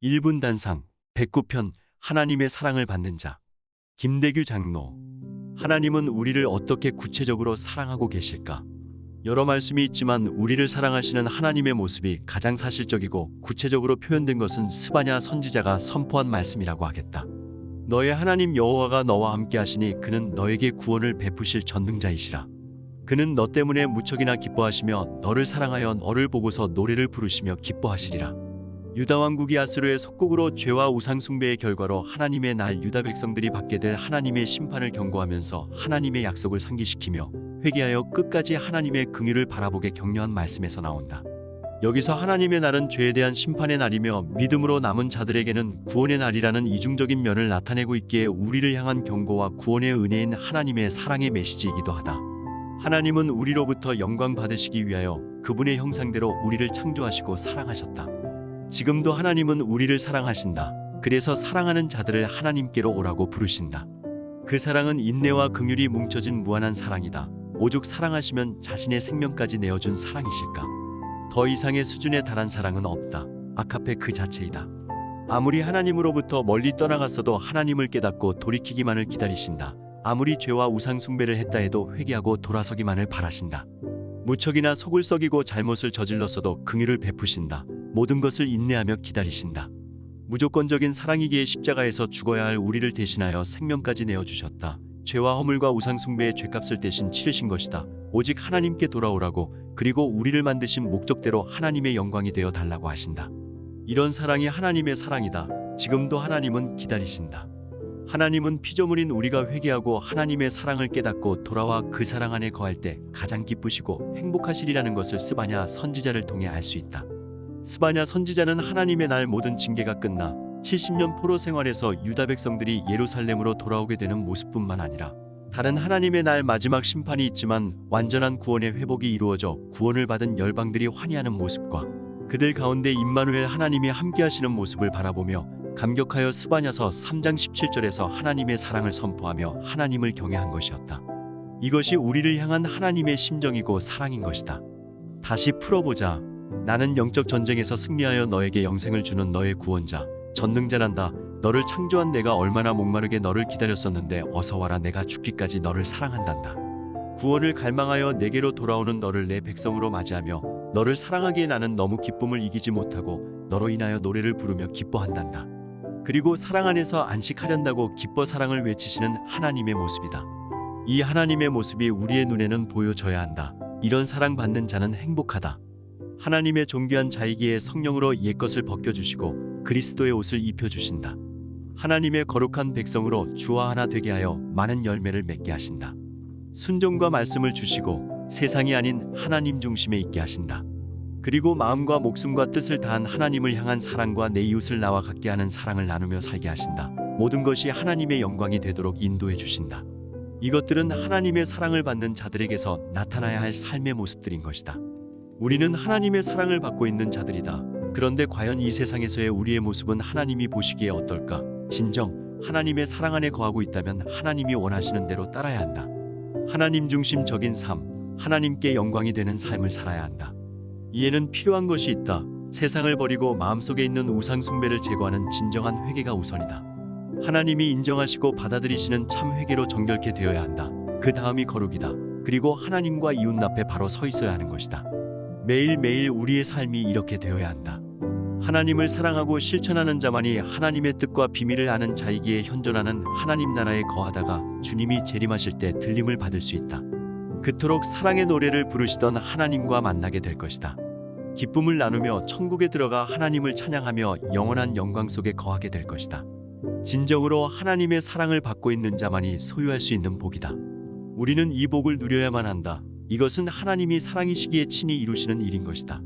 1분 단상 109편 하나님의 사랑을 받는 자. 김대규 장로. 하나님은 우리를 어떻게 구체적으로 사랑하고 계실까? 여러 말씀이 있지만 우리를 사랑하시는 하나님의 모습이 가장 사실적이고 구체적으로 표현된 것은 스바냐 선지자가 선포한 말씀이라고 하겠다. 너의 하나님 여호와가 너와 함께 하시니 그는 너에게 구원을 베푸실 전능자이시라. 그는 너 때문에 무척이나 기뻐하시며 너를 사랑하여 너를 보고서 노래를 부르시며 기뻐하시리라. 유다 왕국이 아수르의 속국으로 죄와 우상 숭배의 결과로 하나님의 날 유다 백성들이 받게 될 하나님의 심판을 경고하면서 하나님의 약속을 상기시키며 회개하여 끝까지 하나님의 긍휼을 바라보게 격려한 말씀에서 나온다. 여기서 하나님의 날은 죄에 대한 심판의 날이며 믿음으로 남은 자들에게는 구원의 날이라는 이중적인 면을 나타내고 있기에 우리를 향한 경고와 구원의 은혜인 하나님의 사랑의 메시지이기도 하다. 하나님은 우리로부터 영광 받으시기 위하여 그분의 형상대로 우리를 창조하시고 사랑하셨다. 지금도 하나님은 우리를 사랑하신다. 그래서 사랑하는 자들을 하나님께로 오라고 부르신다. 그 사랑은 인내와 긍휼이 뭉쳐진 무한한 사랑이다. 오죽 사랑하시면 자신의 생명까지 내어준 사랑이실까? 더 이상의 수준에 달한 사랑은 없다. 아카페 그 자체이다. 아무리 하나님으로부터 멀리 떠나갔어도 하나님을 깨닫고 돌이키기만을 기다리신다. 아무리 죄와 우상 숭배를 했다 해도 회개하고 돌아서기만을 바라신다. 무척이나 속을 썩이고 잘못을 저질렀어도 긍휼을 베푸신다. 모든 것을 인내하며 기다리신다. 무조건적인 사랑이기에 십자가에서 죽어야 할 우리를 대신하여 생명까지 내어주셨다. 죄와 허물과 우상 숭배의 죄값을 대신 치르신 것이다. 오직 하나님께 돌아오라고, 그리고 우리를 만드신 목적대로 하나님의 영광이 되어 달라고 하신다. 이런 사랑이 하나님의 사랑이다. 지금도 하나님은 기다리신다. 하나님은 피조물인 우리가 회개하고 하나님의 사랑을 깨닫고 돌아와 그 사랑 안에 거할 때 가장 기쁘시고 행복하시리라는 것을 스바냐 선지자를 통해 알 수 있다. 스바냐 선지자는 하나님의 날 모든 징계가 끝나 70년 포로 생활에서 유다 백성들이 예루살렘으로 돌아오게 되는 모습뿐만 아니라 다른 하나님의 날 마지막 심판이 있지만 완전한 구원의 회복이 이루어져 구원을 받은 열방들이 환희하는 모습과 그들 가운데 임마누엘 하나님이 함께하시는 모습을 바라보며 감격하여 스바냐서 3장 17절에서 하나님의 사랑을 선포하며 하나님을 경외한 것이었다. 이것이 우리를 향한 하나님의 심정이고 사랑인 것이다. 다시 풀어보자. 나는 영적 전쟁에서 승리하여 너에게 영생을 주는 너의 구원자, 전능자란다. 너를 창조한 내가 얼마나 목마르게 너를 기다렸었는데 어서 와라. 내가 죽기까지 너를 사랑한단다. 구원을 갈망하여 내게로 돌아오는 너를 내 백성으로 맞이하며 너를 사랑하기에 나는 너무 기쁨을 이기지 못하고 너로 인하여 노래를 부르며 기뻐한단다. 그리고 사랑 안에서 안식하련다고 기뻐 사랑을 외치시는 하나님의 모습이다. 이 하나님의 모습이 우리의 눈에는 보여져야 한다. 이런 사랑받는 자는 행복하다. 하나님의 존귀한 자이기에 성령으로 옛것을 벗겨주시고 그리스도의 옷을 입혀주신다. 하나님의 거룩한 백성으로 주와 하나 되게 하여 많은 열매를 맺게 하신다. 순종과 말씀을 주시고 세상이 아닌 하나님 중심에 있게 하신다. 그리고 마음과 목숨과 뜻을 다한 하나님을 향한 사랑과 내 이웃을 나와 같게 하는 사랑을 나누며 살게 하신다. 모든 것이 하나님의 영광이 되도록 인도해 주신다. 이것들은 하나님의 사랑을 받는 자들에게서 나타나야 할 삶의 모습들인 것이다. 우리는 하나님의 사랑을 받고 있는 자들이다. 그런데 과연 이 세상에서의 우리의 모습은 하나님이 보시기에 어떨까? 진정 하나님의 사랑 안에 거하고 있다면 하나님이 원하시는 대로 따라야 한다. 하나님 중심적인 삶, 하나님께 영광이 되는 삶을 살아야 한다. 이에는 필요한 것이 있다. 세상을 버리고 마음속에 있는 우상 숭배를 제거하는 진정한 회개가 우선이다. 하나님이 인정하시고 받아들이시는 참 회개로 정결케 되어야 한다. 그 다음이 거룩이다. 그리고 하나님과 이웃 앞에 바로 서 있어야 하는 것이다. 매일매일 우리의 삶이 이렇게 되어야 한다. 하나님을 사랑하고 실천하는 자만이 하나님의 뜻과 비밀을 아는 자이기에 현존하는 하나님 나라에 거하다가 주님이 재림하실 때 들림을 받을 수 있다. 그토록 사랑의 노래를 부르시던 하나님과 만나게 될 것이다. 기쁨을 나누며 천국에 들어가 하나님을 찬양하며 영원한 영광 속에 거하게 될 것이다. 진정으로 하나님의 사랑을 받고 있는 자만이 소유할 수 있는 복이다. 우리는 이 복을 누려야만 한다. 이것은 하나님이 사랑이시기에 친히 이루시는 일인 것이다.